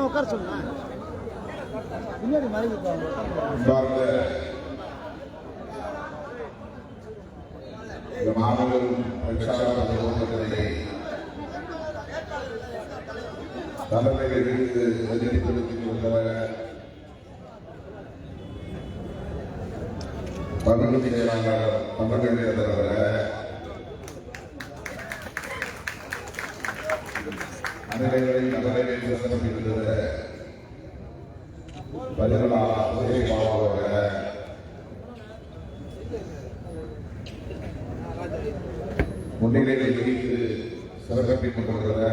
உட்கார சொல்லுங்க. பின்னாடி மறைவு மாணவர்கள் பிரச்சாரத்தை தலைமையிலிருந்து எதிர்ப்படுத்திக் கொண்டவர் பகுதி செயலாளர் தமிழக அனைவரையும் நகரில் சிறப்பிக்கின்ற பதினொலா உதயபாவாக முன்னிலையில் வைத்து சிறப்பித்துக் கொண்டிருக்கிற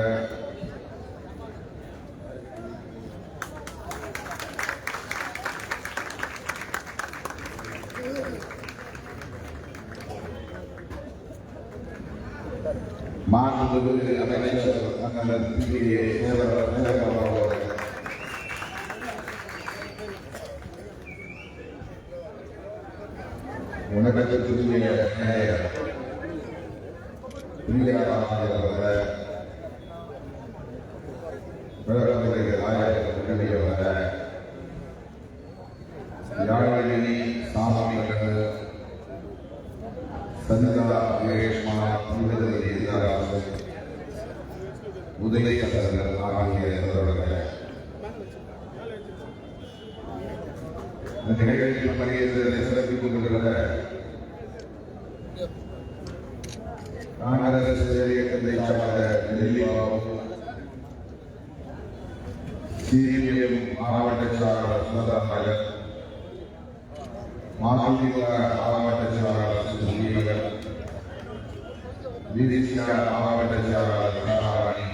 மாண்புமிகு அமைச்சர் அண்ணன் உணவகத்திற்குரிய மேயர் யாழினி சாமிகள் சந்திரா ரேஷ்மா உதயசங்கர் ஆகிய இந்த நிகழ்ச்சியில் பணியேற்று சிறப்பித்துக் கொண்டுள்ள காங்கிரஸ் இயக்கத்தை சார்ந்த டெல்லிபாபு சிபிஎம் மாவட்ட செயலாளர் சுந்தரநகர் மதிமுக மாவட்ட செயலாளர் சுந்தரநகர் விதிசியா மாவட்ட செயலாளர் கனகாராணி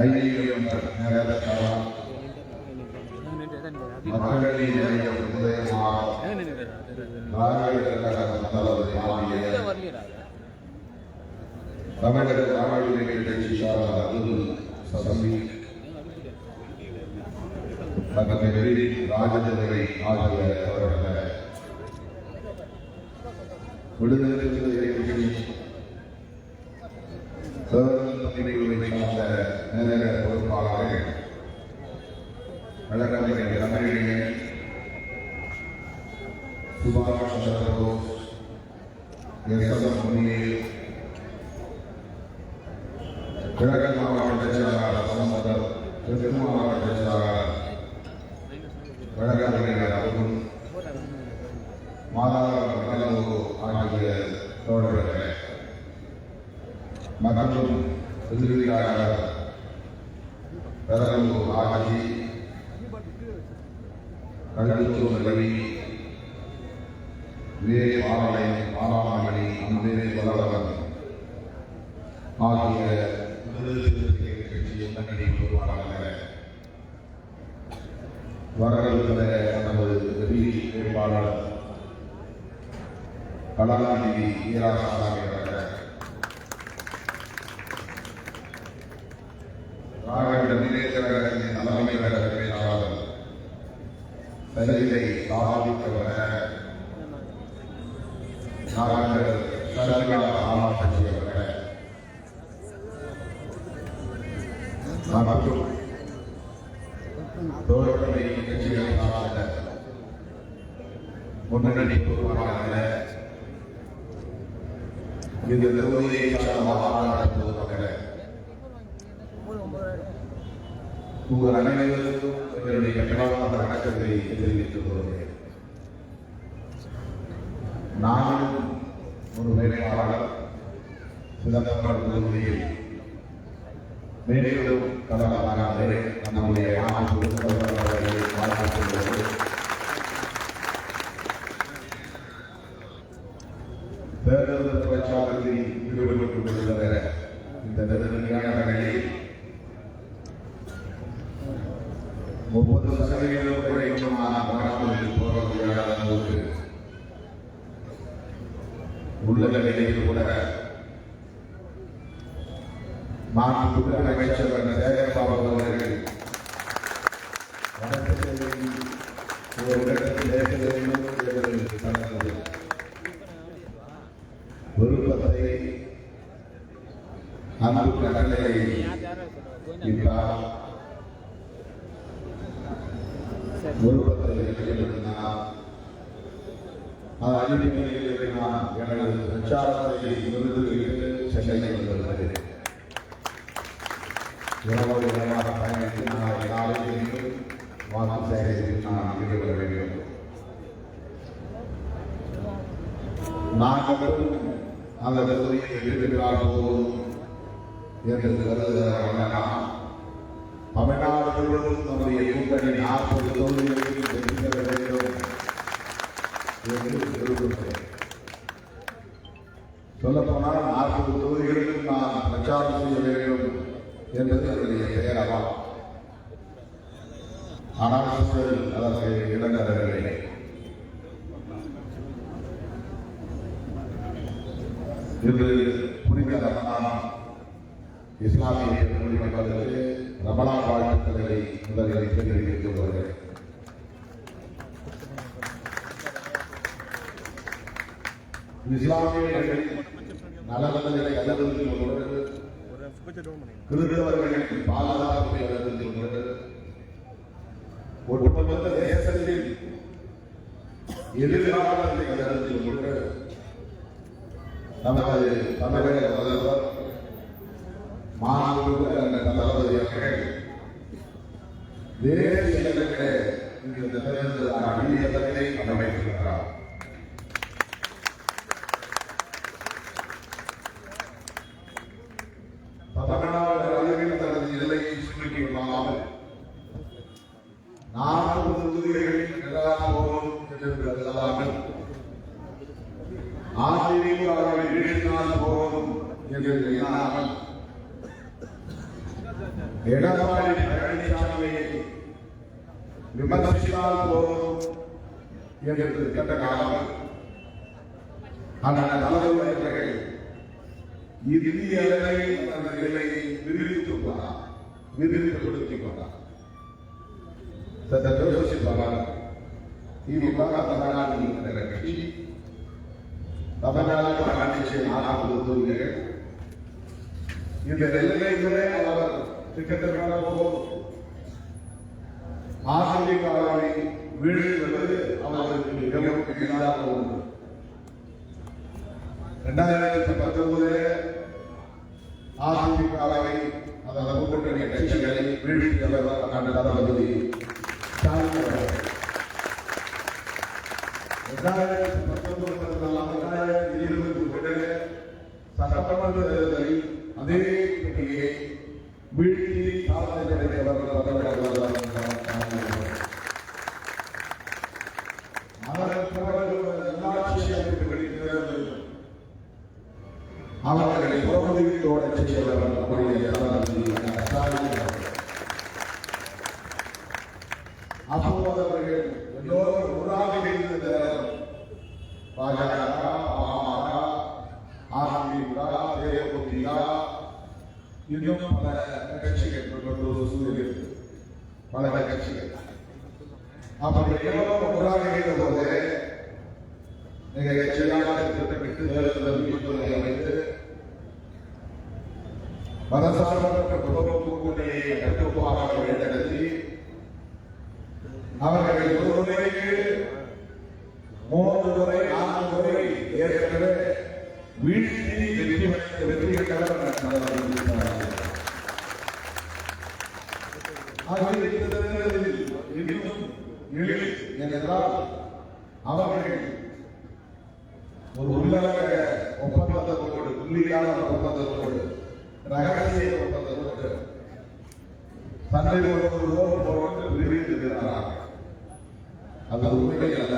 ஐடிஎம் நேரத்தவா மக்களி நிலையம் உதயகுமார் தமிழக மாநில கட்சி சார்ந்த சதமி ராஜதுரை ஆகிய விடுதலை சார்ந்த நேர பொறுப்பாளர்கள் வழக்கறிஞர் தமிழியன் சுபாஷ் சந்திரபோஸ் முன்னிலையில் கிழக்கு மாவட்ட செயலாளர் சமந்தர் தெற்கு மாவட்ட செயலாளர் வழக்கறிஞர் அருண் மாதாவூர் ஆகிய தோழர்கள் மற்றும் எதிர்கால பெரம்பூர் ஆட்சி கழுத்தூர் ரவி வே மாலை மாராமணி அம்பே வளவன் ஆகிய கட்சி முன்னணி பொறுப்பாளர்கள் வரவிருக்கிற நமது வேட்பாளர் கலாநிதி ஈராசாமி அவர்கள் ராகவேந்திர முன்னேற்றத்தின் தலைமை கழக பேச்சாளர் சரிதை சாதித்தவர மாவட்ட மற்றும் தோழமை கட்சிகளை சார்ந்த முன்னணி பொறுப்பாளர்கள் இந்த தொகுதியை சார்ந்த உங்கள் அனைவருக்கும் என்னுடைய கட்டணமான வணக்கத்தை தெரிவித்துக் கொள்கிறேன். நானும் ஒரு வேட்பாளர் சிதம்பரம் தொகுதியில் மேலும் கலந்தாலே நம்முடைய தேர்தல் பிரச்சாரத்தில் ஈடுபட்டுக் கொண்டிருக்கிற இந்த நெருக்கடியான நிலையில் 30% குறைக்குமான வாக்குகளில் போட முடியாத அளவுக்கு உள்ள நிலையில் கூட மாண்புமிகு அமைச்சர் சேகர்பாபு அவர்கள் ஒரு இடத்தில் நடந்தது விருப்பத்தை அன்பு கடலை என்றால் விருப்பத்தை வெளிப்படுத்தினார். அது அடிப்படையில் நான் எனது பிரச்சாரத்தை நிறுத்திவிட்டு சென்னை வருகிறது. இரவோடு இரவாக பயணித்து நாளை காலையில் வாக்கு சேகரித்து நான் ஈடுபட வேண்டும். நாங்கள் அந்த தொகுதியை வெற்றிபெற்றால் போதும் என்று கருதுகிறவர்கள் தமிழ்நாடு முழுவதும் நம்முடைய கூட்டணி 40 தொகுதிகளில் வெற்றி பெற வேண்டும் என்று விரும்புகிறேன். சொல்லப்போனால் 40 தொகுதிகளிலும் நான் பிரச்சாரம் செய்ய வேண்டும் என்பது என்னுடைய பெயரவா. ஆனால் அதற்கு இடம் தரவில்லை. இன்று புனித ரமலான் இஸ்லாமிய மக்களுக்கு ரமலான் வாழ்த்துக்களை முதலில் தெரிவித்துக் கொள்கிறேன். இஸ்லாமியர்களின் நலன்களை கருத்தில் கொண்டு கிறிஸ்தவர்களின் பாதுகாப்பை கருத்தில் கொண்டு ஒட்டுமொத்த தேசத்தில் எதிர்காலத்தை கருத்தில் கொண்டு நமது தமிழக முதல்வர் மாண்புமிகு தளபதி அவர்கள் தேசிய அளவிலே இந்த தேர்தல் அணியத்தை அமைத்திருக்கிறார். தமிழ்நாடு அளவில் தனது எல்லையை சுருக்கிக் கொள்ளாமல் 40 தொகுதிகளில் போதும் என்று கருதாமல் அதிமுகவை வீழ்த்தினால் போதும் என்று எண்ணாமல் எடப்பாடி பழனிசாமியை விமர்சித்தால் போதும் என்று கேட்டகாமல் அந்த தலைவர்கள் இந்திய அளவில் அந்த நிலையை விரிவித்துக் கொண்டார், விரிவுபடுத்திக் கொண்டார். திமுக தமிழ்நாட்டில் கட்சி தமிழ்நாடு ஆட்சி 40 தொகுதிகள். இந்த நிலைகளை அவர் திட்டத்திற்கான போதும் அதிமுகவை வீழ்த்துவது அவர்களுக்கு மிகவும் எளிதான ஒன்று. 2019 அதிமுகவை அதன் கூட்டணி கட்சிகளை வீழ்த்தியவர் தளபதி ஸ்டாலின் அவர்கள். 2019 சட்டமன்ற தேர்தலில் அதே கட்சியை வீழ்த்தி சாதனை படைத்தவர் அவர்களை புறமுதுகிட்டோட செய்தவர் நம்முடைய அப்போது அவர்கள் எல்லோரும் ஒன்றாக இருந்த பாஜக, பாமக, அதிமுக, தேமுதிக இன்னும் பல கட்சிகள் பல கட்சிகள் அப்படி எல்லோரும் ஒன்றாக இருந்த போது நிகழ்ச்சியாக திட்டமிட்டு தேர்தல் அமைத்து மதசார்பற்ற கூட்டணியை கட்டுப்பாடாக வழிநடத்தி அவர்கள் ஒரு முறைக்கு 3 முறை 4 முறை ஏற்கனவே வீழ்த்தி வெற்றி என்றால் அவர்கள் ஒரு உள்ளக ஒப்பந்தத்தோடு புள்ளியான ஒப்பந்தத்தோடு ரகசிய ஒப்பந்தத்தோடு சண்டை போட்டு விரிவித்திருக்கிறார்கள். அது உண்மை அல்ல.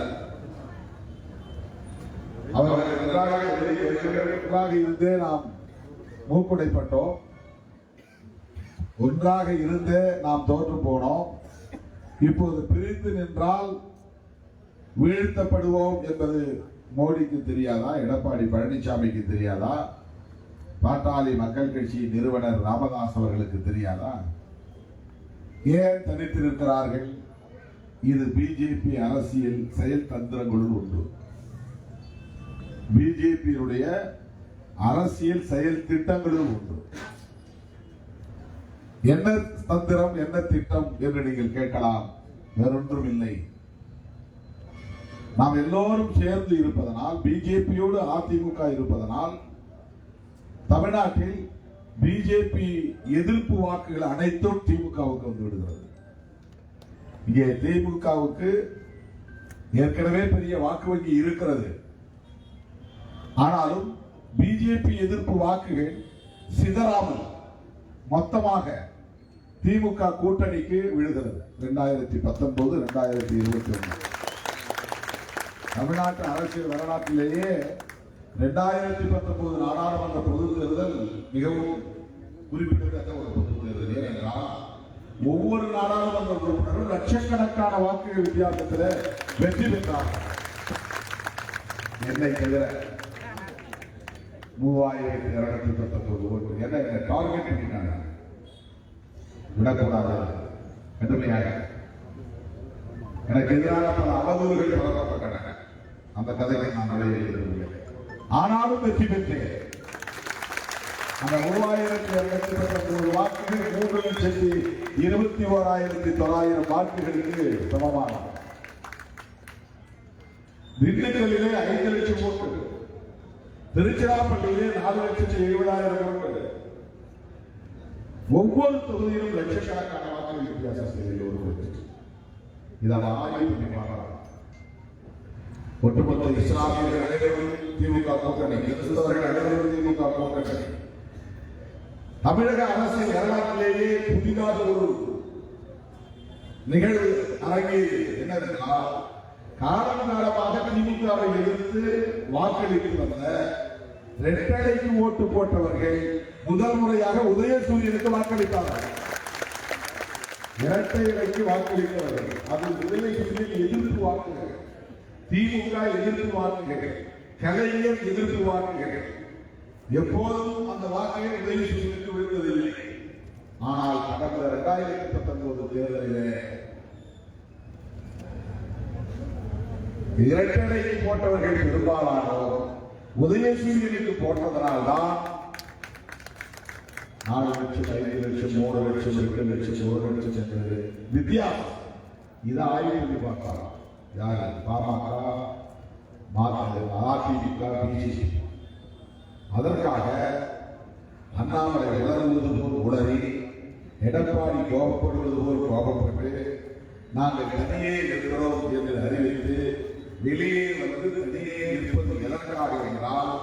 அவர்கள் ஒன்றாக இருந்தே நாம் மூக்குடைப்பட்டோம், ஒன்றாக இருந்தே நாம் தோற்று போனோம். இப்போது பிரிந்து நின்றால் வீழ்த்தப்படுவோம் என்பது மோடிக்கு தெரியாதா? எடப்பாடி பழனிசாமிக்கு தெரியாதா? பாட்டாளி மக்கள் கட்சி நிறுவனர் ராமதாஸ் அவர்களுக்கு தெரியாதா? ஏன் தனித்து நிற்கிறார்கள்? இது பிஜேபி அரசியல் செயல் தந்திரங்களுள் ஒன்று. பிஜேபியுடைய அரசியல் செயல் திட்டங்களுள் ஒன்று. என்ன தந்திரம், என்ன திட்டம் என்று நீங்கள் கேட்கலாம். வேறொன்றும் இல்லை. நாம் எல்லோரும் சேர்ந்து இருப்பதனால், பிஜேபியோடு அதிமுக இருப்பதனால் தமிழ்நாட்டில் பிஜேபி எதிர்ப்பு வாக்குகள் அனைத்தும் திமுகவுக்கு வந்து விடுகிறது. இங்கே திமுகவுக்கு ஏற்கனவே பெரிய வாக்கு வங்கி இருக்கிறது. ஆனாலும் பிஜேபி எதிர்ப்பு வாக்குகள் சிதறாமல் மொத்தமாக திமுக கூட்டணிக்கு விழுகிறது. 2019, 2021 தமிழ்நாட்டு அரசியல் வரலாற்றிலேயே 2019 நாடாளுமன்ற பொதுத் தேர்தல் மிகவும் குறிப்பிடத்தக்க ஒரு பொதுத் தேர்தல். ஏனென்றால் ஒவ்வொரு நாடாளுமன்ற உறுப்பினரும் லட்சக்கணக்கான வாக்குகள் வித்தியாசத்தில் வெற்றி பெற்றார். என்னை தவிர 3219 ஓட்டு. என்ன டார்கெட் பண்ணிட்டாங்க, விடக்கூடாது கடுமையாக. எனக்கு எதிராக பல அவதூறுகள் வளர்க்கப்பட்டன. அந்த கதையை நான் நுழைய. ஆனாலும் வெற்றி பெற்றேன். அந்த 3219 வாக்குகள் 3,21,900 வாக்குகளுக்கு சமமான. திண்டுக்கல்லிலே 5 லட்சம் ஓட்டு, திருச்சிராப்பள்ளியிலே 4,70,000 ஓட்டு. ஒவ்வொரு தொகுதியிலும் லட்சக்கணக்கான வாக்குகள் வித்தியாசம். இதெல்லாம் ஆய்வு பண்ணி பார்க்கலாம். ஒட்டுமொத்த இஸ்லாமியர்கள் அனைவரும் திமுக கூட்டணி, கிறிஸ்தவர்கள் அனைவரும் திமுக கூட்டணி. தமிழக அரசின் வரலாற்றிலேயே புதிதாக ஒரு நிகழ்வு அரங்கேறி. என்னவென்றால், காலங்காலமாக திமுகவை எதிர்த்து வாக்களித்து வந்த இரட்டைக்கு ஓட்டு போட்டவர்கள் முதல் முறையாக உதயசூரியனுக்கு வாக்களித்தார்கள். இரட்டை இலைக்கு வாக்களித்தவர்கள், அது உதயசூரியன் எதிர்ப்பு வாக்குகள், திமுக எதிர்ப்பு வாக்குகள், கலைஞர் எதிர்ப்பு வாக்குகள். எப்போதும் அந்த வாக்குகள் உதயசூரியனுக்கு விழுந்ததில்லை. ஆனால் கடந்த 2019 தேர்தலிலே இரட்டைக்கு போட்டவர்கள் பெரும்பாலானோர் உதயசூரியனுக்கு போட்டதனால்தான் 4 லட்சம், 5 லட்சம், 3 லட்சம், 8 லட்சம், 1 லட்சம் சென்றது வித்தியாசம். இதை ஆய்வு பண்ணி பார்க்கலாம். யார்? பாமக, அதிமுக, பிஜேபி. அதற்காக அண்ணாமலை உணர்வது போல் உணரி, எடப்பாடி கோபப்படுவது போல் கோபப்பட்டு, நாங்கள் தனியே இருக்கிறோம் என்று அறிவித்து வெளியே வந்து தனியே இருப்பது எதற்காக என்றால்,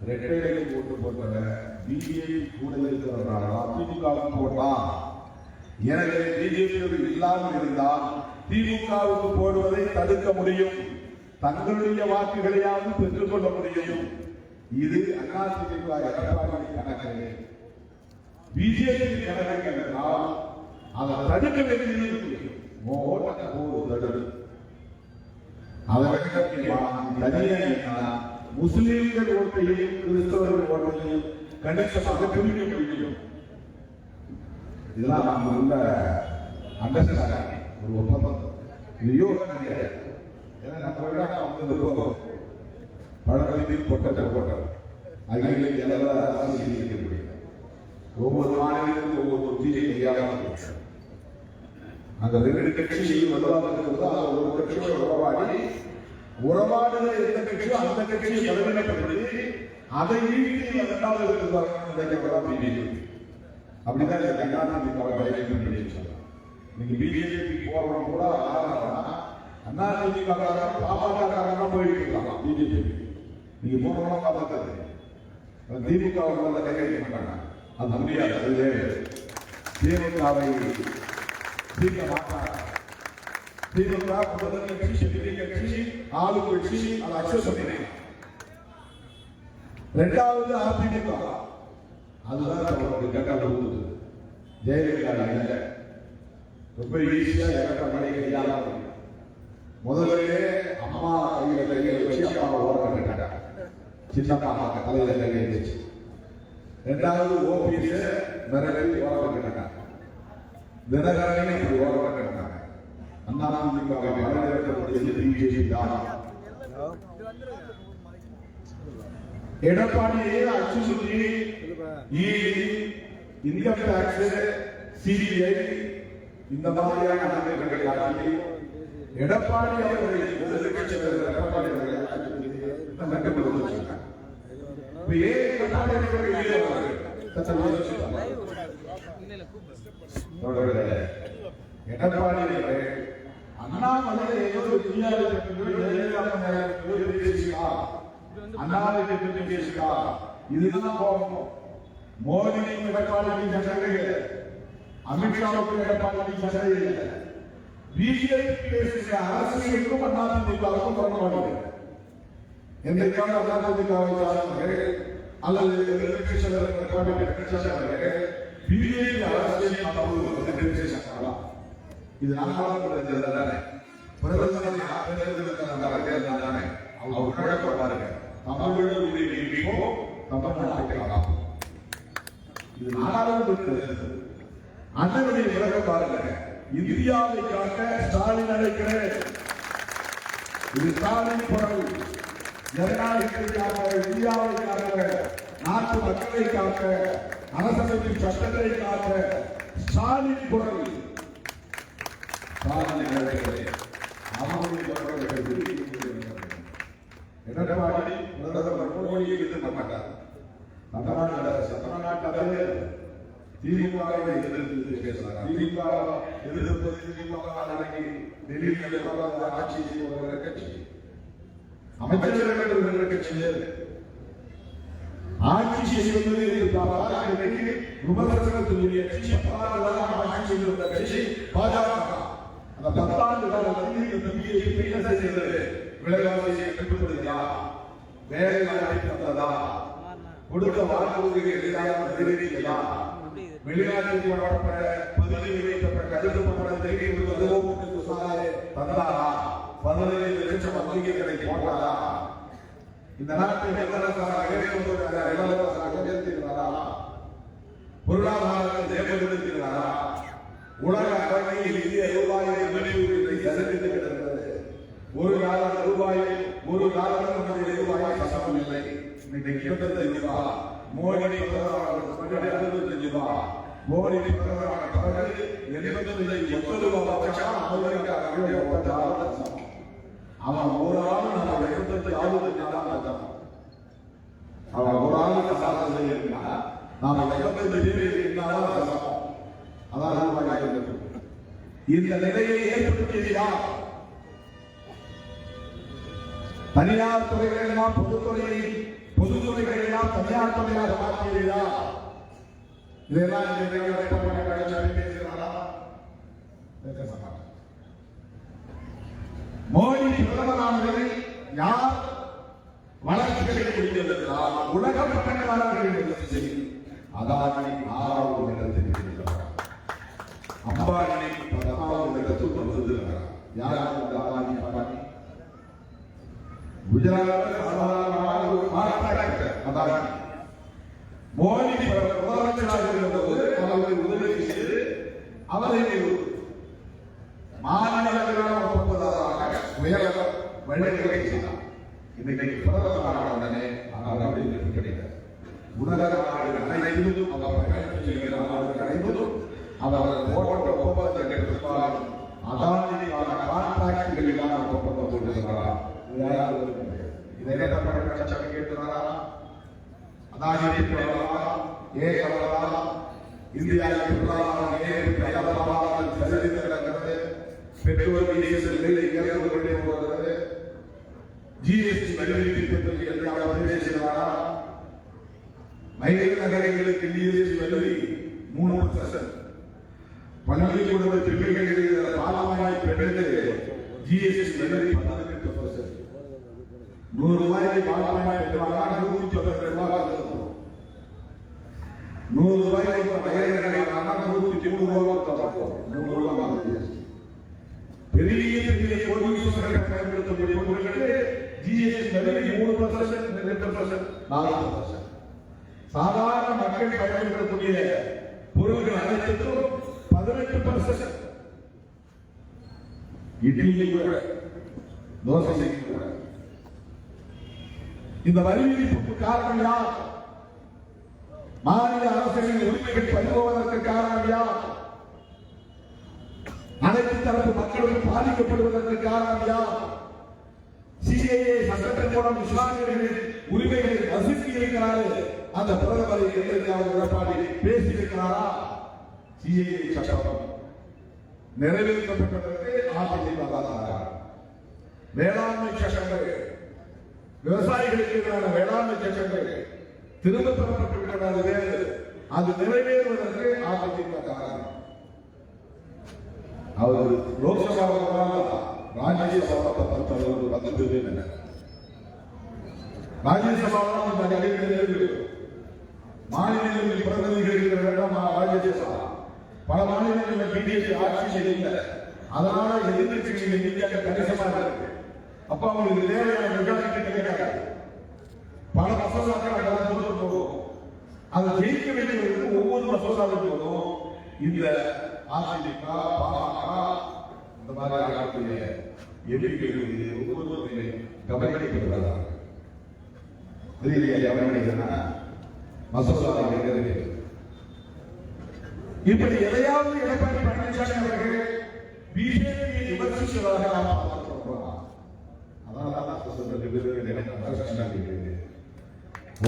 இரட்டைகளை ஓட்டு போட்டவர் பிஜேபி கூட இருக்கிறவர்களா திமுக போட்டான். எனவே பிஜேபி இல்லாமல் இருந்தால் திமுகவுக்கு போடுவதை தடுக்க முடியும், தங்களுடைய வாக்குகளையாவது பெற்றுக் கொள்ள முடியும். இது அதிமுக எடப்பாடி கணக்கு. பிஜேபி கணக்கு என்றால் அதை தடுக்க வேண்டியது முஸ்லிம்கள் ஓட்டையும் கிறிஸ்தவர்கள் ஓட்டையும் கணிசமாக பிரிக்க முடியும். இதெல்லாம் நம்ம உள்ள அண்டர்ஸ்டாண்டிங், ஒரு ஒப்பந்தம். இது யோகம் கிடையாது. ஏன்னா நம்ம பழக்கத்தில் போட்டார் அகில ஒவ்வொரு மாநிலத்திலும் ஒவ்வொரு தீர்வு. அந்த 2 கட்சியும் ஒரு கட்சியோட உறவாடுகிற எந்த கட்சியோ அந்த கட்சியை பலவீனப்படுத்தி அதை வீழ்த்தி 2வது அப்படிதான் நீங்க பிஜேபி போறவங்க கூட அதிமுக பாமக போயிட்டு இருக்கலாம். பிஜேபி நீங்க போறவங்க பார்த்தாது திமுக கையெழுத்த மாட்டாங்க. அது முடியாது. அது திமுகவை தீர்க்க மாட்டாங்க. திமுக முதல் கட்சி, பெரிய கட்சி, ஆளு கட்சி, அதை அக்சஸ் பண்ணிருக்கலாம். இரண்டாவது அதிமுக, அதுதான் அவருக்கு கட்ட கொடுத்தது. ஜெயலலிதா இல்ல, ரொம்ப ஈஸியா எடப்பாடி கையாள முதல்ல அம்மா கையில வச்சு அம்மா ஓரம் கட்டாங்க, சின்னம்மா தலையில கையை வச்சு. இரண்டாவது ஓபிஎஸ் மிரட்டி ஓரம் கட்டாங்க, தினகரனை ஓரம் கட்டாங்க. எடப்பாடியே அச்சுறுத்தி இன்கம் டாக்ஸ், சிபிஐ இந்த மாதிரியான அமைப்புகளை ஆக்கி எடப்பாடி அவர்களை எடப்பாடி அண்ணாமலை ஏதோ அண்ணாமலை பேசுகா, இதுதான் போகணும். மோடிக்கும் எடப்பாடிக்கும் சண்டை இல்லை, அமித்ஷாவுக்கும் எடப்பாடிக்கும் சண்டை இல்லை. பிஜேபி பேசுகிற அரசியலுக்கும் அதிமுகவுக்கும் பண்ண மாட்டேங்குது. என்றைக்கான அதிமுகவை அல்லது பிஜேபி அரசியல் இது நாடாளுமன்றத்தானே பிரதமர் தானே அவர் குழப்ப பாருங்க. இது நாடாளுமன்ற அண்ணனுடைய விளக்கம் பாருங்க. இந்தியாவை காக்க ஸ்டாலின் அழைக்கிறேன். இது ஸ்டாலின் குரல். ஜனநாயகத்தை காக்க, இந்தியாவை காக்க, நாட்டு மக்களை காக்க, அரசமைப்பின் சட்டத்தை காக்க ஸ்டாலின் குரல். எடப்பாடி பிரதமர் மோடியை எதிர்க்க மாட்டார். தமிழ்நாட்டில் திமுக எதிர்த்து பேசுகிறார். திமுக எதிர்ப்பது டெல்லியில் ஆட்சி செய்ய கட்சி, அமைச்சர்கள் கட்சியில் ஆட்சி செய்வது விமர்சனத்துடைய ஆட்சி செய்திருந்த கட்சி பாஜக. அந்த 10 ஆண்டு காலத்தில் இந்த பிஜேபி என்ன செய்தது? விலைவாசியை கட்டுப்படுத்தியா, வேலை வாய்ப்பை தந்ததா, கொடுத்த வாக்குறுதிகளை எதிராக நிறைவேற்றியதா, வெளிநாட்டில் போடப்பட்ட பதிவு வைக்கப்பட்ட கருத்துப்பட தந்தாரா, 15 லட்சம் வங்கிகளை போட்டாரா, இந்த நாட்டில் பொருளாதாரத்தை மேம்படுத்தினாரா, உலக அரங்கில் இந்திய ரூபாயை கிடக்கிறது. ஒரு காலம் ரூபாயை நம்முடைய ரூபாயை சமம் இல்லை. இன்னைக்கு 25 ரூபாய், மோடி 65 ரூபாய், மோடி 80 ரூபாய் அவன் ஒரு ஆள் நம்ம 85 அவன் ஒரு ஆளுக்கு சாதனை செய்யணும்னா நாம 85 பேர் அதான் இந்த நிலையை ஏற்படுத்தியது யார்? தனியார் துறைகளெல்லாம் பொதுத்துறைகளெல்லாம் தனியார் துறையாக மாற்றியது யார்? இதெல்லாம் மோடி பிரதமரானதை யார் வளர்ச்சிகளை முடிந்திருக்கிறார்? உலக பட்டணக்காரர்கள் அதானி 6வது இடத்தில் இருக்கிறார், அம்பானி 10வது இடத்தில் வந்திருக்கிறார். யார் அதானி? அம்பானி குஜராத்தில் சாதாரணமான ஒரு கான்ட்ராக்டர் அதானி. மோடி முதலமைச்சராக இருந்தபோது அவரை உதவி செய்து அவரை மாநிலங்களாக ஒப்பந்ததாரராக வழிகளை செய்தார். இன்னைக்கு பிரதமரான உடனே அவர் அப்படி கிடைக்கிறார். உலக நாடுகள் அனைத்தும் அவர் போட்ட ஒப்பந்தங்கள் அதானிக்கான கான்ட்ராக்டுகளுக்கான ஒப்பந்தம் போட்டிருக்கிறார். இதை கேட்டுறாரா? அதானி இந்தியாவில் சரிந்திருக்கிறது. பெட்ரோல் டீசல் விலை உயர்ந்து கொண்டே போகிறது. ஜிஎஸ்டி வரி பற்றி எல்லாரும் பேசுகிறாரா? மயிலை நகரங்களுக்கு ஜிஎஸ்டி வரி 3%. பள்ளிக்கூட பிள்ளைகளுக்கு பாலமாய் பெண்களுக்கு ஜிஎஸ்டி வரி 18%. 100 ரூபாய்க்கு பாலமாய் பெற்றால் 110 ரூபாய் 100 ரூபாய்க்கு ஒரு வயலுக்கான 103 ரூபாய் தரப்போம். 100 ரூபாய் வித்தியாசம். பெரிய பெரிய கோடீஸ்வரர்கள் பயன்படுத்தக்கூடிய பொருட்களுக்கு ஜிஎஸ்டி வரி 3%, 2%, 4%. சாதாரண மக்கள் பயன்படுத்தக்கூடிய பொருட்கள் அனைத்துக்கும் 18%. இட்லி கூட, தோசை கூட. இந்த வரி விதிப்புக்கு காரணம் யார்? மாநில அரசுகளின் உரிமைகள் பறிபோவதற்கு காரணம் யார்? அனைத்து தரப்பு மக்களும் பாதிக்கப்படுவதற்கு காரணம் யார்? சிஏஏ சட்டத்தின் மூலம் இஸ்லாமியர்களின் உரிமைகளை நசுக்கி இருக்கிறார்கள். அந்த பிரதமரை எதிர்த்து எடப்பாடி பேசியிருக்கிறாரா? சிஏஏ சட்டம் நிறைவேற்றப்பட்டதற்கு அதிமுக வேளாண்மை சட்டங்கள், விவசாயிகளுக்கு எதிரான வேளாண்மை சட்டங்கள் திரும்ப பெறப்பட்டுவிட்டது. அது நிறைவேறுவதற்கு அதிமுக காரணம். அவர் லோக்சபாவில் ராஜ்யசபாவை பொறுத்தவரை 10 பேர். ராஜ்யசபாவில் மாநிலங்களில் பிரதிநிதிகள் இருக்கிற இடம் ராஜ்யசபா. பல மாநிலங்களில் பிஜேபி ஆட்சி இல்லை. அதனால எதிர்கட்சிகளின் எண்ணிக்கை கணிசமாக இருக்கு. அப்ப அவங்களுக்கு தேவையான மெஜாரிட்டி கிடைக்காது. பல மசோதாக்கள் அங்கதான் போகும். அதை ஜெயிக்க வேண்டியவர்களுக்கு ஒவ்வொரு மசோதாவுக்கும் இந்த அதிமுக, பாமக இந்த மாதிரி ஆட்களுடைய எண்ணிக்கைகளுக்கு ஒவ்வொரு கவனிக்கப்படுவதா மசோதா இப்படி எதையாவது எடப்பாடி பழனிசாமி அவர்கள் பிஜேபியை விமர்சிப்பதாக நாம் பார்க்கிறோம்.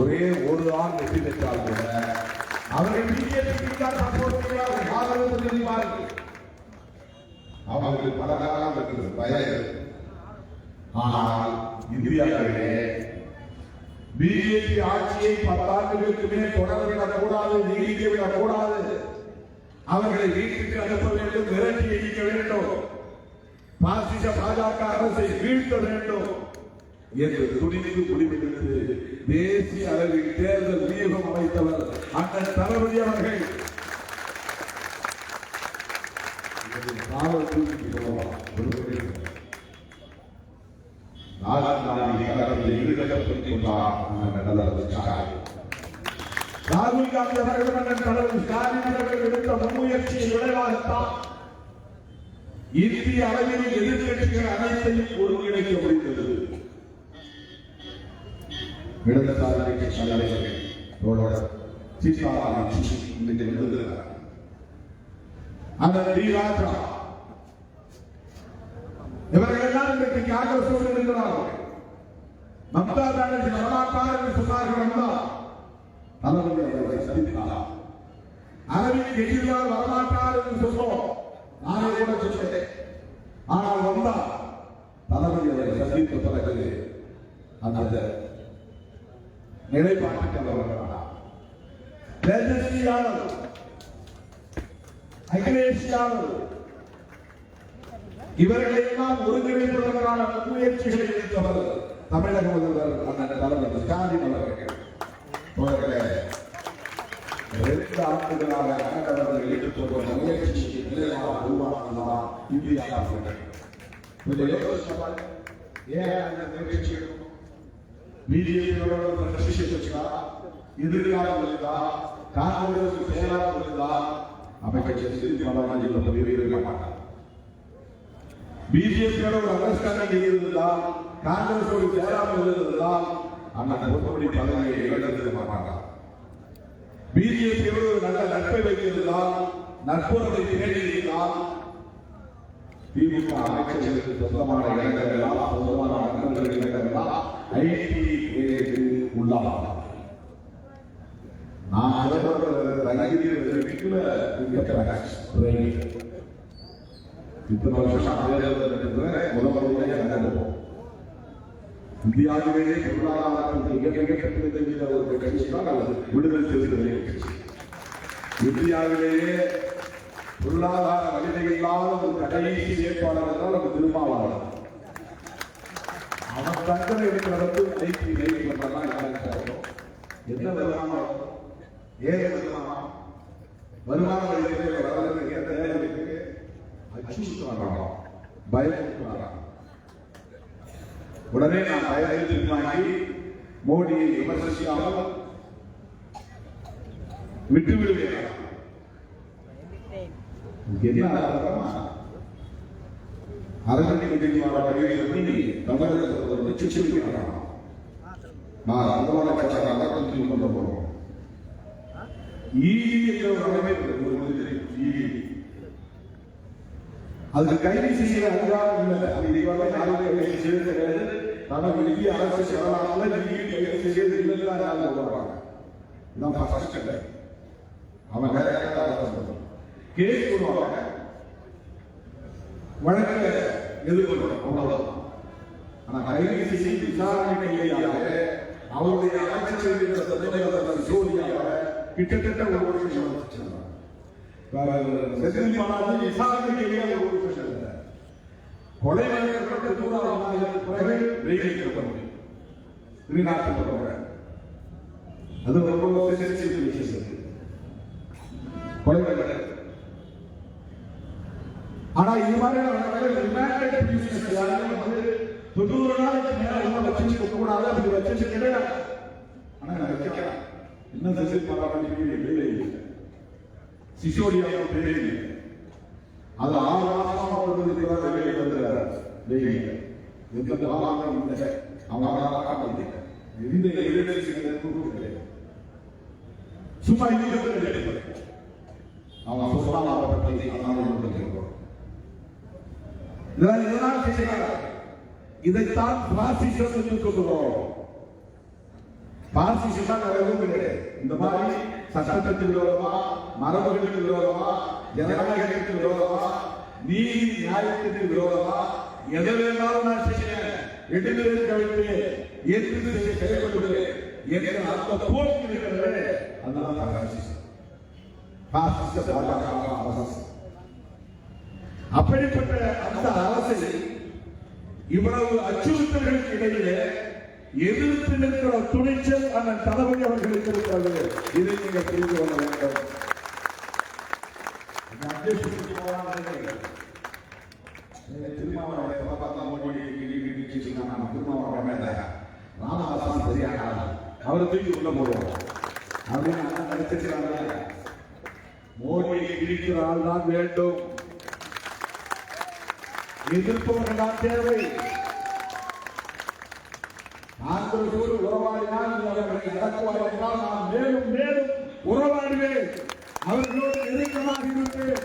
ஒரே ஒரு ஆள் வெற்றி பெற்றால் கூட அவர்கள் பிஜேபிக்கு ஆதரவு தெரிவிப்பார்கள். அவர்களுக்கு பல காலம் இருக்கிறது பயம். ஆனால் இந்தியாவிலே பிஜேபி ஆட்சியை 10 ஆண்டுகளுக்கு மேல் தொடரவிடக்கூடாது, நீடிக்கவிடக்கூடாது. அவர்களை வீட்டுக்கு அனுப்ப வேண்டும், விரட்டி அடிக்க வேண்டும், பாசிச பாஜக அரசை வீழ்த்த வேண்டும் என்று துணிந்து முடிவெடுத்து தேசிய அளவில் தேர்தல் வியூகம் அமைத்தவர் அண்ணன் தளபதி அவர்கள். ராகுல் காந்தி அவர்கள் அண்ணன் தளபதி ஸ்டாலின் அவர்கள் எடுத்த முன்முயற்சியின் விளைவாகத்தான் இந்திய அளவில் எதிர்கட்சிகள் அனைத்தையும் ஒருங்கிணைக்க முடிந்தது. இடதுசாரி கட்சி தலைவர்கள் இவர்கள் எல்லாம் இன்றைக்கு காங்கிரஸோடு இருக்கிறார்கள். மம்தா பானர்ஜி வரமாட்டார் என்று சொன்னார்கள். அரவிந்த் கெஜ்ரிவால் வரமாட்டார் என்று சொன்னோம். நானே கூட சொன்னேன். ஆனால் வந்தார். தளபதி அவரை சந்தித்த பிறகு அந்த நிலைப்பாட்டுக்கு அவர் தேஜஸ்வி யாதவ், அகிலேஷ் யாதவ் இவர்களை எல்லாம் ஒருங்கிணைப்பதற்கான முயற்சிகளை எடுத்தவர் தமிழக முதல்வர் அண்ணன் தளபதி ஸ்டாலின் அவர்கள். 2 ஆண்டுகளாக அவர்கள் எடுத்துக்கொண்ட முயற்சிக்கு உருவானதான் இந்தியா. பிஜேபியோட எதிர்காலம் இருந்தா, காங்கிரஸ் செயலாளர் இருந்தா அமைச்சர் இருக்க மாட்டார். பிஜேபியோட ஒரு அண்டர்ஸ்டாண்டிங் இருந்தால், காங்கிரஸ் ஒரு செயலாளர் இருந்தால் அண்ணன் பொறுப்படி பதவியை இழந்திருக்க மாட்டார். பிஜேபியோடு ஒரு நல்ல நட்பை வைத்திருந்தால், நட்புறவை தேடியிருந்தால் திமுக அமைச்சர்களுக்கு சொந்தமான இடங்கள் எல்லாம், சொந்தமான நண்பர்கள் இடங்கள் எல்லாம் ஐடி உள்ளார். நான் இந்தியாவிலேயே பொருளாதாரத்தில் ஒரு கட்சி தான் விடுதலை சிறுத்தைகள் கட்சி. இந்தியாவிலேயே பொருளாதார வலிமை இல்லாத ஒரு கடைசி வேட்பாளர் என்றால் அது திருமாவளவன். அவன் தங்களை எடுக்கிறது ஐடி என்ன விதமான ஏன் வருமான வரித்துறை வரதற்கு எந்த தேவைக்கு அச்சுறுத்துறாங்க, பயமுறுத்துறாங்க. உடனே நான் பயத்தை வாங்கி மோடியை விமர்சிக்காமல் விட்டு விடுவேன். என்ன அர்த்தமா? அரசியல் தமிழகத்தில் ஒரு லட்சம் நான் அந்தமான கட்சியாக கொண்டு போறோம். அதுக்கு கைது செய்ய அதிகாரம் இல்லை. அது இதுவரை யாரும் கைது செய்தது கிடையாது. தனக்கு இந்திய அரசு செயலாளர் செய்யறது இல்லை சொல்றாங்க. இதான் ஃபர்ஸ்ட் ஸ்டெப். அவன் வேற கேஸ் போடுவாங்க, வழக்க எதிர்கொள்ளணும், அவ்வளவுதான். ஆனா கைது செய்து விசாரணை கைதியாக அவருடைய அமைச்சர் சோதியாக கிட்டத்தட்ட ஒரு வருஷம் விசாரணை கைதியாக ஒரு வருஷம் கொலை அது ரொம்ப விஷயம். கொலை ஆனா இது மாதிரி 90 நாளைக்கு மேல வச்சிருக்க கூடாது. அப்படி வச்சு கிடையாது. ஆனா வைக்கலாம். இன்னும் செசில் பாராட்டி சிசோடியா பேரே அது 6 மாசமா வெளியே வந்துடுறாரு. எந்த பாலாங்க இல்லை, அவங்க எந்த எதிர்ப்பு கிடையாது. சும்மா அவன் இதெல்லாம் செய்கிறார். இதைத்தான் பாசிசம் என்று சொல்லுகிறோம். பாசிசம் தான் எதுவும் கிடையாது. இந்த மாதிரி சட்டத்துக்கு விரோதமா, மரபுகளுக்கு விரோதமா, ஜனநாயகத்துக்கு விரோதமா, நீதி நியாயத்துக்கு விரோதமா எதை வேணாலும் நான் செய்கிறேன், எதிர்த்து கவிழ்த்து எதிர்த்து செயல்படுகிறேன் என்ற அந்த போக்கு இருக்கிறது. அதுதான் பாசிசம். அப்படிப்பட்ட அந்த அரசை இவ்வளவு அச்சுறுத்தல்களுக்கு இடையிலே எதிர்த்து நிற்கிற துணிச்சல் அந்த தளபதி அவர்களுக்கு இருக்கிறது. இதை நீங்கள் புரிந்து கொள்ள வேண்டும். ராமதாசன் சரியாக அவரை உள்ள போடுவோம் அப்படின்னு நினைச்சிருக்காங்க. மோடியை பிடிக்கிற ஆள் தான் வேண்டும், எதிர்ப்பவர்கள் தான் தேவை. காங்கிரஸோடு உறவாடினால் அவர்களை நடக்குவார்கள். நான் மேலும் மேலும் உறவாடுவேன், அவர்களோடு நெருக்கமாக இருப்பேன்.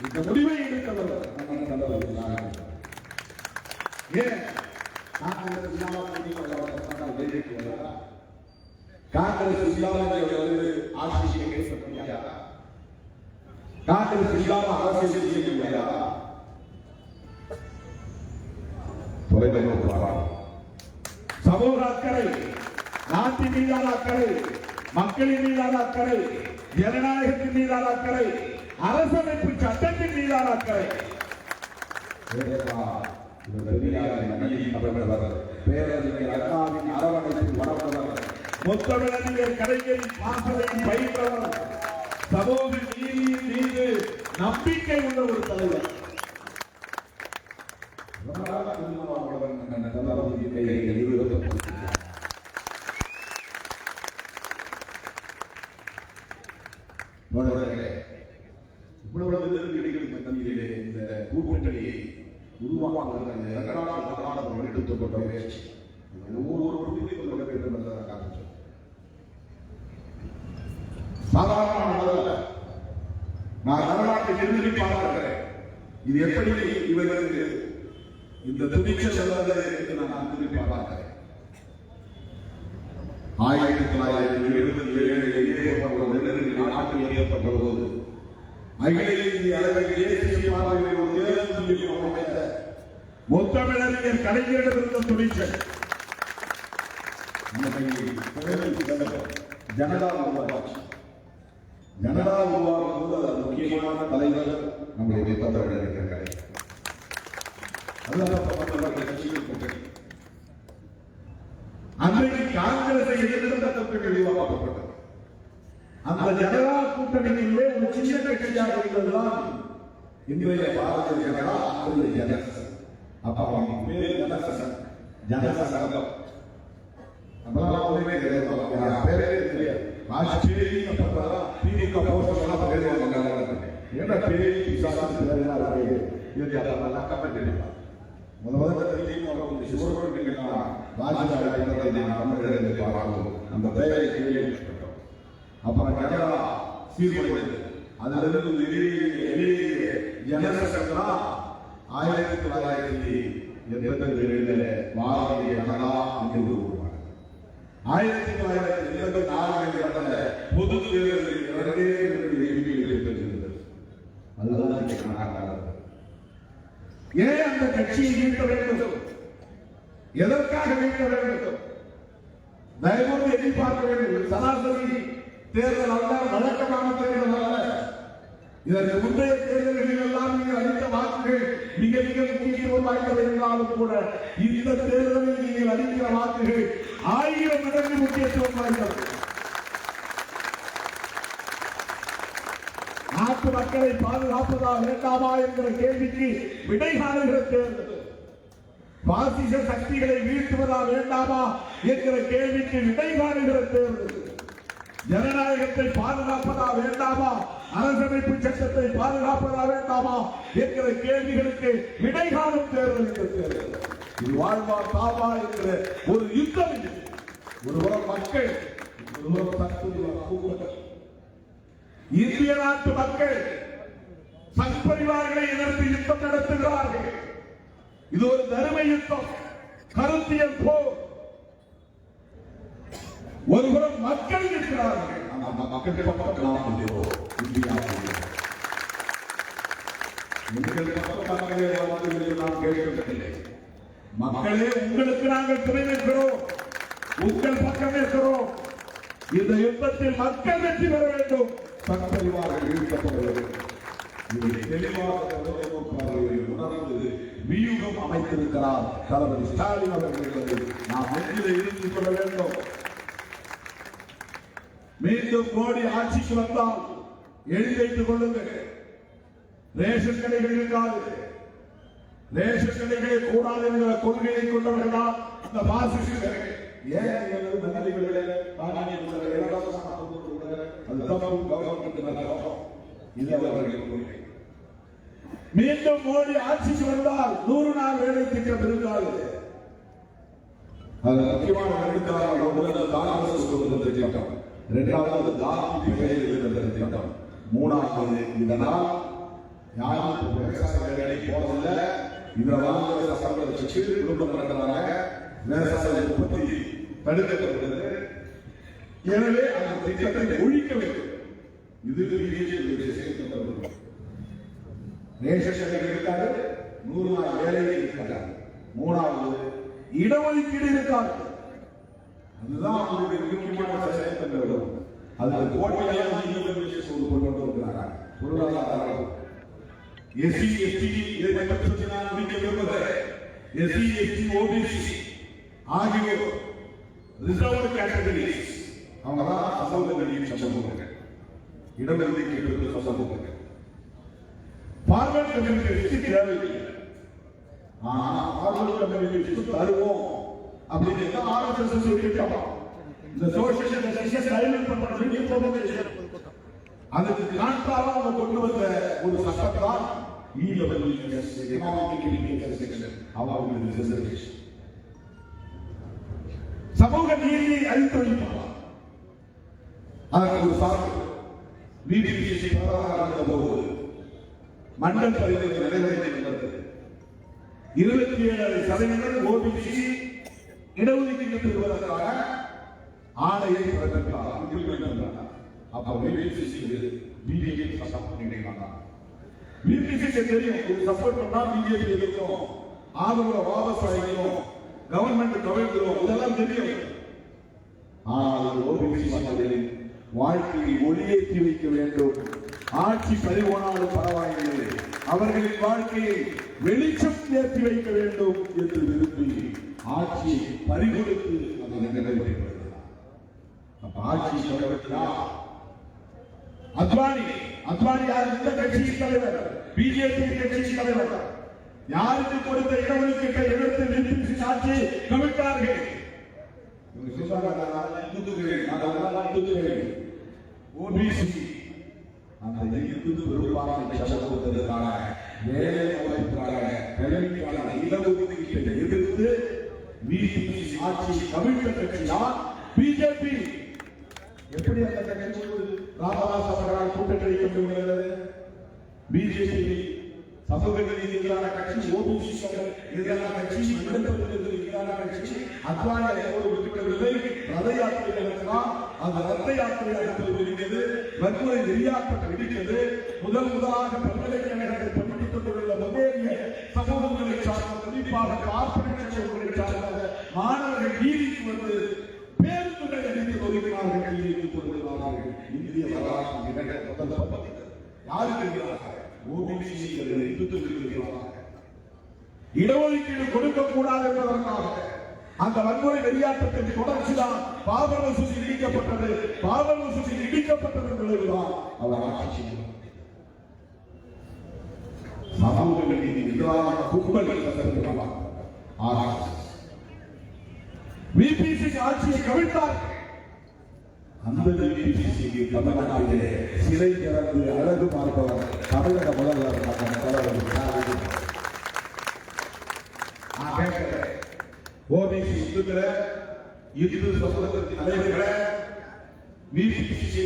இந்த முடிவை எடுத்தவர் ஏன் காங்கிரஸ் ஆட்சியை கைப்பற்ற முடியாதா? காங்கிரஸ் இல்லாம அரசியல் செய்ய முடியாதா? சமூக அக்கறை, நாட்டின் மீதான அக்கறை, மக்களின் மீதான அக்கறை, ஜனநாயகத்தின் மீதான அக்கறை, அரசமைப்பு சட்டத்தின் மீதான அக்கறை. பேரறிஞர் அண்ணாவின் அரவணைப்பில் வளர்ந்தவர், முத்தமிழறிஞர் கலைஞரின் வாசலை பயின்றவர், சமூக நீதியின் மீது நம்பிக்கை உள்ள ஒரு தலைவர். இவ்வளவு நெருக்கடிகளுக்கு மத்தியிலே இந்த கூட்டணியை உருவாக்குவதற்கு எடுத்துக்கொண்ட முயற்சி ஒவ்வொரு புரிந்து கொள்ள வேண்டும் என்பதற்காக சாதாரண நான் தமிழ்நாட்டை திரும்பி பார்க்கிறேன். இது எப்படி இவர்களுக்கு இந்த துணிச்சல் என்று நான் திரும்பி பார்க்கிறேன். 1977 நாட்டில் ஏற்பட்ட போது அகில இந்திய அளவில் தேசிய பார்வையில் ஒரு தேர்தல் அமைத்த முத்தமிழறிஞர் கலைஞரிடமிருந்த துணிச்சல் ஜனதா உருவாச்சு. ஜனதா உருவாகும் போது அது முக்கியமான தலைவர் நம்முடைய முத்தமிழறிஞர் கலைஞர். அன்றைக்கு காங்கிரஸை எதிர்த்த கூட்டணி உருவாக்கப்பட்டது. அந்த ஜனதா கூட்டணியிலே ஒரு சின்ன கட்சியாக இருந்ததுதான் இன்றைய பாரதிய ஜனதா, ஜனசங். அப்ப அவங்க பேர் ஜனசங், ஜனசங்கம். அப்பெல்லாம் ஒண்ணுமே கிடையாது, பேரே தெரியாது. ஆட்சியை அப்பதான் திமுக போஸ்டர்லாம் பேர் என்ன பேர் பிசாசு பேரெல்லாம் இருக்கு. இது அதெல்லாம் கமெண்ட் பண்ணிப்பாங்க. முதல்ல திமுக சிவரோடு ராஜ்யசபா அந்த பெயரை கேள்விப்பட்டோம். அப்புறம் கனடா சீர்குலைந்தது. அதிலிருந்து ஜனசங்கா 1987 பாரதிய ஜனதா என்று உருவானது. 1984 நடந்த பொது தேர்தலில் 2 எம்பிக்கள் பெற்றிருந்தது. அதுதான் கர்நாடகா. ஏன் அந்த கட்சியை மீட்க வேண்டும்? எதற்காக மீட்க வேண்டும்? தயவோடு எதிர்பார்க்க வேண்டும். சராசரி தேர்தல் அல்ல, வழக்கமான தேர்தல் அல்ல. இதற்கு முந்தைய தேர்தல்களில் எல்லாம் நீங்கள் அளித்த வாக்குகள் மிக மிக முக்கியத்துவம் வாய்ந்தவை என்றாலும் கூட இந்த தேர்தலில் நீங்கள் அளிக்கிற வாக்குகள் 1000 மடங்கு முக்கியத்துவம் வாய்ந்தவை. நாட்டு மக்களை பாதுகாப்பதா வேண்டாமா என்கிற கேள்விக்கு விடை காணுகிற தேர்தல். பாசிச சக்திகளை வீழ்த்துவதா வேண்டாமா என்கிற கேள்விக்கு விடை காணுகிற தேர்தல். ஜனநாயகத்தை பாதுகாப்பதா வேண்டாமா, அரசமைப்பு சட்டத்தை பாதுகாப்பதா வேண்டாமா என்கிற கேள்விகளுக்கு விடை காணும் தேர்தல் இந்த தேர்தல். இது வாழ்வா தாவா என்கிற ஒரு யுத்தம். ஒருவரும் மக்கள், ஒருவரும் தற்போது இந்திய நாட்டு மக்கள் சங்பரிவார்களை எதிர்த்து யுத்தம் நடத்துகிறார்கள். இது ஒரு தர்ம யுத்தம், கருத்தியல் போர். ஒருபுறம் மக்கள் இருக்கிறார்கள், மக்கள் மக்களே உங்களுக்கு நாங்கள் துணை நிற்கிறோம், உங்கள் பக்கம் இருக்கிறோம். இந்த யுத்தத்தில் மக்கள் வெற்றி பெற வேண்டும், சங்பரிவார்கள் வீழ்த்தப்பட வேண்டும். இதை தெளிவாக உணர்ந்து வியூகம் அமைத்திருக்கிறார் தளபதி ஸ்டாலின் அவர்கள். நாம் நெஞ்சிலே இருந்துக் கொள்ள வேண்டும். மீண்டும் மோடி ஆட்சிக்கு வந்தால் எழுதி வைத்துக் கொள்ளுங்கள், ரேஷன் கடைகள் இருக்காது. ரேஷன் கடைகளை கூடாது என்கிற கொள்கையை கொண்டவர்கள் இந்த பாசிஸ்டுகள். மீண்டும் மோடி ஆட்சிக்கு வந்தால் 100 நாள் வேலை திட்டம் இருக்காது. அது முக்கியமான திட்டம். இரண்டாவது தாக்கி திட்டம். மூணாவது இதனால் யாரும் விவசாய வேலை போறதில்ல. இதனால் சம்பளம் வச்சு குடும்பம் நடத்துறாங்க, விவசாய உற்பத்தி தடுக்கப்படுகிறது. எனவே அந்த திட்டத்தை ஒழிக்க வேண்டும். இது ரேஷன் கடைகள் இருக்காது, 100 நாள் வேலையை இருக்காது. மூணாவது இடஒதுக்கீடு இருக்காது. அதுதான் அவங்களுடைய முக்கியமான செயல்படுகிறது. அதுக்கு போட்டியாக கொண்டு வந்திருக்கிறார்கள். பொருளாதாரம் எஸ்சி எஸ்டி இதை பற்றி நான் முடிக்க விரும்புகிறேன். எஸ்சி எஸ்டி ஓபிசி ஆகியோர் ரிசர்வ்டு கேட்டகரிஸ், அவங்க தான் அசௌகரியம் சம்பவங்கள், இடஒதுக்கீடு சம்பவங்கள். பார்வர்ட் கம்யூனிட்டிக்கு தேவையில்லை. பார்வர்ட் கம்யூனிட்டிக்கு தருவோம் அப்படின்னு ஆர்எஸ்எஸ் சொல்லிட்டாங்க. இந்த சோசியல் ஜஸ்டிஸ் டைலண்ட் பண்றது இன்ஃபர்மேஷன் அதுக்கு கான்ட்ராவா அவங்க கொண்டு வந்த ஒரு சட்டம் தான் இடபிள்யூஎஸ், எகனாமிக் இன்டிகிரேஷன் செக்ஷன். அவங்களுக்கு ரிசர்வேஷன், சமூக நீதியை அழித்து வைப்பாங்க. அதற்கு ஒரு சார்பு பிபிசி போராட்டம் போது மண்டல் பரிந்துரை நிறைவேற்றப்பட்டது. 27% ஓபிசி இடஒதுக்கீடு பெறுவதற்காக ஆணையை பிறப்பித்தார். அப்ப பிஜேபி சப்போர்ட் பண்ணிட்டாங்க. பிபிசிக்கு தெரியும் இது சப்போர்ட் பண்ணா பிஜேபி எதிர்க்கும், ஆதரவு வாபஸ் வாங்கிக்கும், கவர்மெண்ட் கவிழ்க்கிறோம், இதெல்லாம் தெரியும். ஆனால் ஓபிசி மக்களின் வாழ்க்கையை ஒளியேற்றி வைக்க வேண்டும். ஆட்சி பறிபோனாலும் பரவாயில்லை, அவர்களின் வாழ்க்கையை வெளிச்சம் ஏற்றி வைக்க வேண்டும் என்று விரும்பி ஆட்சியை பறிகொடுத்து அதை நிறைவேற்றப்படுகிறார். அப்ப ஆட்சி அத்வானி யார்? இந்த கட்சியின் தலைவர், பிஜேபி கட்சியின் தலைவர். யாருக்கு கொடுத்த இடஒதுக்கீட்டை எதிர்த்து விபிசி ஆட்சி கவிழ்த்தார்கள். ஓபிசி அந்த இந்து பெரும்பான்மை சமூகத்திற்கான வேலை வாய்ப்புக்கான கல்விக்கான இடஒதுக்கீட்டை எதிர்த்து பிஜேபி ஆட்சி கவிழ்த்த கட்சிதான் பிஜேபி. எப்படி அந்த கட்சி ராமதாஸ் அவர்களால் கூட்டணிக்கப்படுகிறது? பிஜேபி சமூக நீதி எதிரான கட்சி, ஓபிசி எதிரான கட்சி, எதிரான கட்சி. அத்வானி விட்டுவிடவில்லை. ரத யாத்திரை நடத்தினால் அந்த ரத்த யாத்திரை நடத்தப்படுகிறது. வன்முறை வெறியாட்டம் வெடிக்கிறது. முதலாக பல்கலைக்கழகத்தை படித்துக் கொண்டுள்ள மொபேலிய சமூகங்களை சார்ந்த, குறிப்பாக பார்ப்பன சமூகங்களை சார்ந்த மாணவர்கள் நீதிக்கு வந்து பேருந்துகளை அடித்து ஒதுக்கினார்கள், நீதிக்கு கொண்டுள்ளார்கள். இந்திய வரலாற்று யாருக்கு இடஒதுக்கீடு கொடுக்கக்கூடாது என்பதற்காக அந்த வன்முறை வெளியாட்டத்தின் தொடர்ச்சிதான் பாபர் மசூதி இடிக்கப்பட்டது. பாபர் மசூதி இடிக்கப்பட்டதன் விளைவுதான் அவர் ஆட்சி சமூகங்களின் எதிரான கும்பல் பிபிசி ஆட்சியை கவிழ்த்தார். அந்த பிபிசிக்கு தமிழ்நாட்டிலே சிறை திறந்து அழகு பார்ப்பவர் தமிழக முதல்வர் ஓபிசி இந்து சமூகத்தின் தலைவர்களை பிபிசி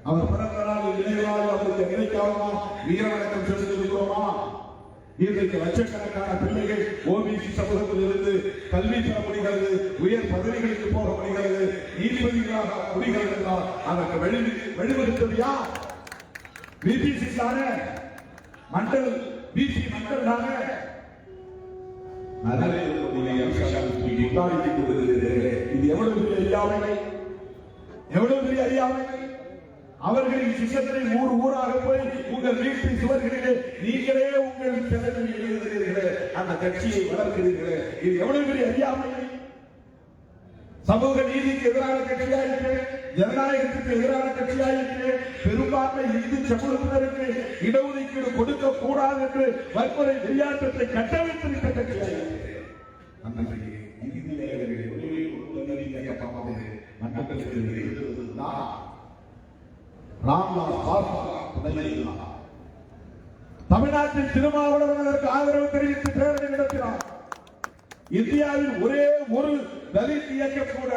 அவர் பிறந்த நாள் நினைவாக அவருக்கு நினைக்காம வீரவணக்கம் செலுத்திருக்கிறோமா? இன்றைக்கு லட்சக்கணக்கான பிள்ளைகள் ஓபிசி சமூகத்தில் இருந்து கல்வி பெற முடிகிறது, உயர் பதவிகளுக்கு போக முடிகிறது, நீதிபதிகளாக முடிகிறது என்றால் அதற்கு வழிவகுத்தது யார்? பிபிசி தானே. மண்டல் பிசி மண்டல் தானே. இது எவ்வளவு பெரிய அறியாமை, எவ்வளவு பெரிய அறியாமை. அவர்களின் சின்னத்தினை ஊர் ஊராக போய் உங்கள் வீட்டின் சுவர்களிலே நீங்களே உங்கள் திறமையை எழுதுகிறீர்களே, அந்த கட்சியை வளர்க்கிறீர்களே, இது எவ்வளவு பெரிய அறியாமை. சமூக நீதிக்கு எதிரான கட்சியாயிற்று, ஜனநாயகத்துக்கு எதிரான கட்சியாயிற்று, பெரும்பான்மை இந்து சமூகத்தினருக்கு இடஒதுக்கீடு கொடுக்க கூடாது என்று வன்முறை வெளியாட்டத்தை கட்டமைத்திருக்க கட்சியாயிற்று. தமிழ்நாட்டில் திருமாவளவனுக்கு ஆதரவு தெரிவித்து பேரணி நடத்தினார். இந்தியாவில் ஒரே ஒரு தலித் இயக்கம் கூட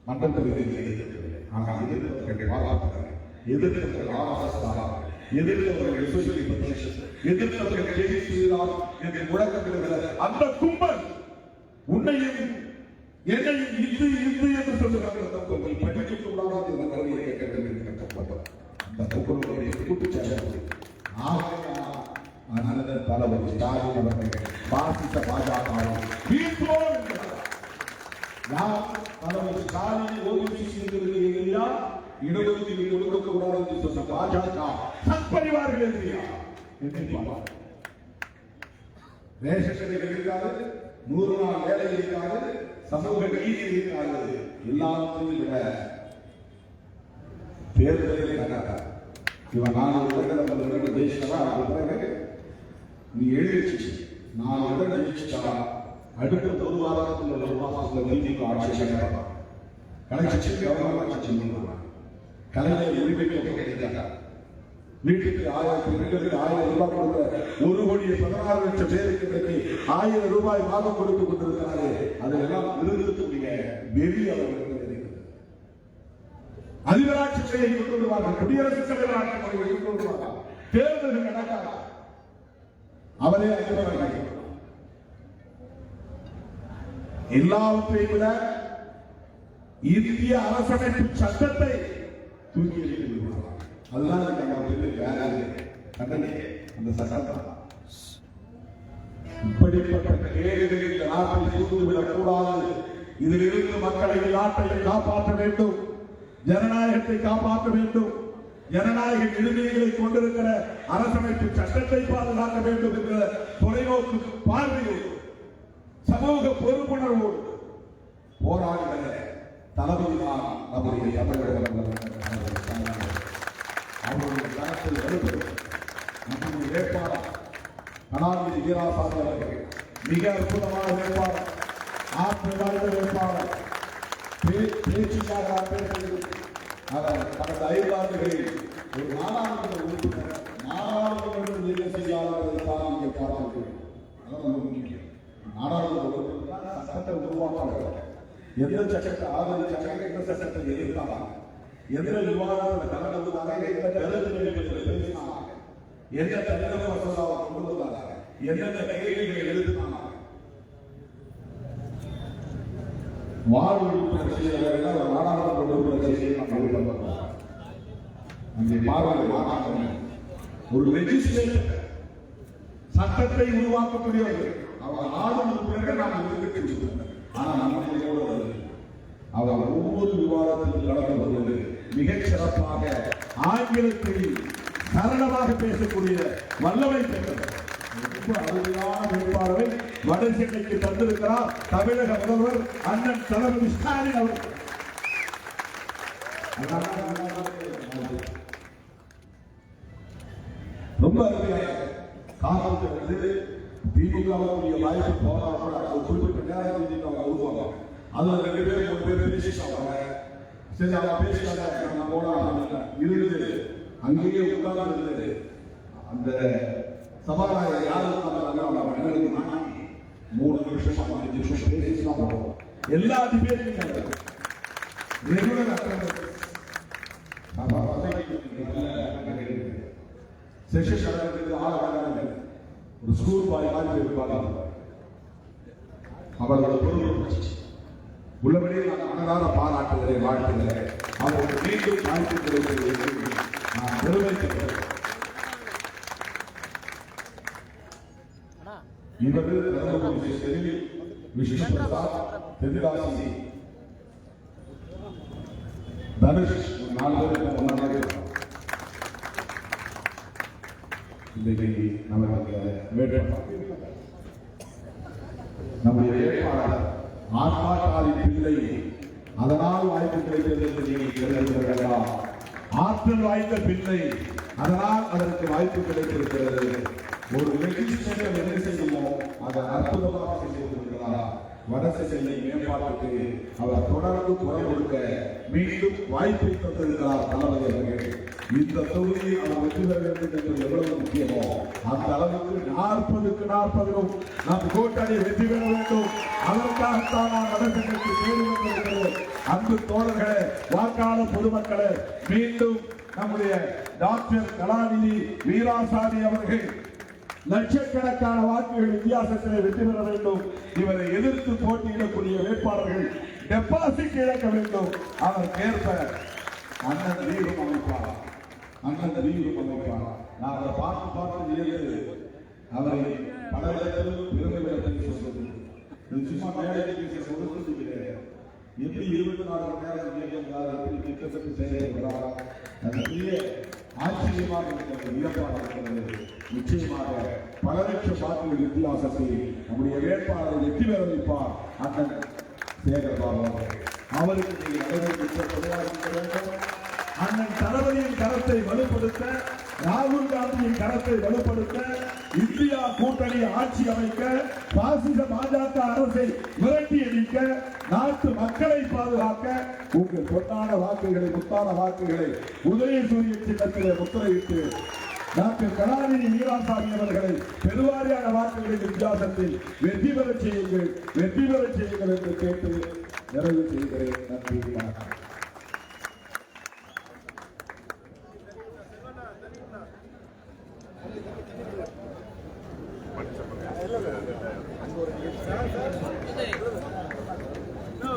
மன்றத்தில் அந்த கும்பல் உன்னையும் என்னையும் இந்து இந்து என்று சொல்லுகிறார்கள். தளபதி ஸ்டாலின் அவர்கள் பாசிச பாஜகவை வீழ்த்துவோம் என்கிறார். யார் தளபதி ஸ்டாலின் ஓபிசி எதிரியா? இடஒதுக்கீடு கொடுக்க கூடாது என்று சொன்ன பாஜக சத்பரிவார்கள் எதிரியா? ரேஷன் கடைகள் இருக்காது, 100 நாள் வேலை இருக்காது, சமூக நீதி இருக்காது. எல்லாத்தையும் விட தேர்தலில் நடக்காது. இவன் 4 இடங்கள் ஜெயிச்சா நீ எழுதிச்சு 4 இடங்கள் ஜெயிச்சா அடுத்த 1 வாரத்தில் உள்ள 1 மாசத்துல நீதிக்கு ஆட்சி நடக்கும். கலைச்சி கலைஞர் உரிமைக்கு கிடைக்கிறார். வீட்டுக்கு 1000 பெண்களுக்கு 1000 ரூபாய் கொடுக்க 1,16,00,000 பேருக்கு 1000 ரூபாய் மாதம் கொடுத்து கொண்டிருக்கிறாரு. அதெல்லாம் நிறுத்தக்கூடிய வெறி அவர்களுக்கு அதிபராட்சி முறையை கொண்டு வருவார்கள், குடியரசுத் தலைவர் ஆட்சி முறையை கொண்டு வருவார்கள். தேர்தல் நடக்காது, அவரே அதிபராக. எல்லாவற்றையும் விட இந்திய அரசமைப்பு சட்டத்தை தூக்கி எறிந்துள்ளார். அதுதான் அந்த சட்டம். இப்படிப்பட்ட கேடுகளில் நாட்டை சூழ்ந்துவிடக் கூடாது. இதிலிருந்து மக்களை நாட்டை காப்பாற்ற வேண்டும், ஜனநாயகத்தை காப்பாற்ற வேண்டும், ஜனநாயக விழுமியங்களை கொண்டிருக்கிற அரசமைப்பு சட்டத்தை பாதுகாக்க வேண்டும் என்ற தொலைநோக்கு பார்வையோடு, சமூக பொறுப்புணர்வோடு போராடுகிற தளபதிதான் நம்முடைய தமிழக அவருடைய கருத்தில் வலுப்படும் நம்முடைய வேட்பாளர் கலாநிதி வீராசாமி அவர்கள் மிக அற்புதமான வேட்பாளர், ஆற்றல் வாய்ந்த வேட்பாளர். பேச்சுக்காக அவர் கடந்த 5 ஆண்டுகளில் ஒரு நாடாளுமன்ற உறுப்பினர், நாடாளுமன்ற செய்தியாளர்கள் தான் இங்கே பார்த்திருக்கிறோம். அதான் முக்கியம். நாடாளுமன்ற உறுப்பினர் சட்டத்தை உருவாக்க எந்த சட்டத்தை ஆதரிச்சாங்க, எந்த சட்டத்தை எதிர்த்தாங்க, எந்த விவாதத்தில் கலந்துருந்தாங்க, எந்த கருத்து பேசினாங்க, எந்த தனிநபர் மசோதாவை கொண்டு வந்தாங்க, எந்தெந்த கேள்விகளை எழுதினாங்க. வார்டு உறுப்பினர் செய்யறவர்கள் ஒரு நாடாளுமன்ற உறுப்பினர் செய்ய அங்கே பார்வையில் ஒரு லெஜிஸ்லேட்டர் சட்டத்தை உருவாக்கக்கூடியவர்கள் அவர் நாடு உறுப்பினர்கள் நாம் எதிர்க்க. ஆனால் நம்மளோட அவர் ஒவ்வொரு விவாதத்திலும் கலந்து கொண்டு மிகச் சிறப்பாக ஆங்கிலத்தில் சரளமாக பேசக்கூடிய வல்லமை பெற்றவர். ரொம்ப அருமையான வேட்பாளரை வடசென்னைக்கு தந்திருக்கிறார் தமிழக முதல்வர் அண்ணன் தளபதி ஸ்டாலின் அவர்கள். ரொம்ப அருமையாக காவல்துறை திமுகவுடைய வாய்ப்பு போராட்டம் குறிப்பிட்ட நேரத்தில் உருவாங்க. அது 2 பேர் 3 பேர் பேசிட்டாங்க. சரி அவன் பேசிட்டாங்க, நம்ம போலாம் இருந்து அங்கேயே உட்கார்ந்து அந்த சபாநாயகர் யாரு 3 நிமிஷம் 5 நிமிஷம் பேசிதான் போவோம். எல்லா டிபேட்டும் ரெகுலர் செஷன் ஒரு ஸ்கூல் பாய் மாதிரி இருப்பாங்க. அவர்களோட பொருள் உள்ளபடியே நான் மனதார பாராட்டுகிறேன், வாழ்த்துகிறேன். அவர்களுக்கு மீண்டும் வாய்ப்பு கிடைக்கிறது நான் பெருமைக்கிறேன். இவர்கள் விஷ்ணு பிரசாத், தென்காசி தனுஷ் 4 பேருக்கு ஒன்றாக இன்றைக்கு நமக்கு நம்முடைய வேட்பாளர் ஆத்மாக்காரி பிள்ளை. அதனால் வாய்ப்பு கிடைத்தது என்று நீங்கள் ஆற்றல் வாய்ந்த பிள்ளை, அதனால் அதற்கு வாய்ப்பு கிடைத்திருக்கிறது. ஒரு லெஜிஸ்லேட்டர் என்ன செய்யுமோ அதை அற்புதமாக செய்திருக்கிறார். வடசென்னை மேம்பாட்டுக்கு அவர் தொடர்ந்து குரல் கொடுக்க மீண்டும் வாய்ப்பை தந்திருக்கிறார் தளபதி அவர்கள். இந்த தொகுதியை அவர் வெற்றி பெற வேண்டும் என்பது எவ்வளவு முக்கியமோ அந்த அளவுக்கு 40க்கு 40 நம் கூட்டணி வெற்றி பெற வேண்டும். அதற்காகத்தான் நான் வடசென்னைக்கு தேடி வந்திருக்கிறேன். அன்பு தோழர்களே, வாக்காளர் பொதுமக்களே, மீண்டும் நம்முடைய டாக்டர் கலாநிதி வீராசாமி அவர்கள் லட்சக்கணக்கான வாக்குகள் வித்தியாசத்திலே வெற்றி பெற வேண்டும். இவரை எதிர்த்து போட்டியிடக்கூடிய வேட்பாளர்கள் டெபாசிட் இழக்க வேண்டும். அதற்கேற்ப அண்ணன் தீபம் அமைப்பார், அண்ணன் தீபம் அமைப்பார். நான் அதை பார்த்து வியந்து அவரை பல இடத்திலும் பெருமையிடத்தில் சொல்வது இது சும்மா மேடைக்கு சொல்வது கிடையாது. எப்படி 24 மணி நேரம் இயங்குகிறார், எப்படி திட்டத்தை செயல்படுகிறார், அது பெரிய ஆச்சரியமாக இருக்கிறது, வியப்பாக இருக்கிறது. நிச்சயமாக பல லட்சம் வாக்குகள் வித்தியாசத்தில் நம்முடைய வேட்பாளரை வெற்றி பெற வைப்பார் அண்ணன் சேகர்பாபு அவர்கள். அவருக்கு நீங்கள் அனைவரும் வேண்டும். அண்ணன் தளபதியின் கரத்தை வலுப்படுத்த, ராகுல் காந்தியின் கரத்தை வலுப்படுத்த, இந்தியா கூட்டணி ஆட்சி அமைக்க, பாசிச பாஜக அரசை விரட்டி அடிக்க, நாட்டு மக்களை பாதுகாக்க உங்கள் பொன்னான வாக்குகளை, முத்தான வாக்குகளை உதயசூரிய சின்னத்திலே முத்திரையிட்டு டாக்டர் கலாநிதி வீராசாமி அவர்களை பெருவாரியான வாக்குகளின் வித்தியாசத்தில் வெற்றி பெறச் செய்யுங்கள், வெற்றி பெறச் செய்யுங்கள் என்று கேட்டு நிறைவு செய்கிறேன். நன்றி, வணக்கம். No,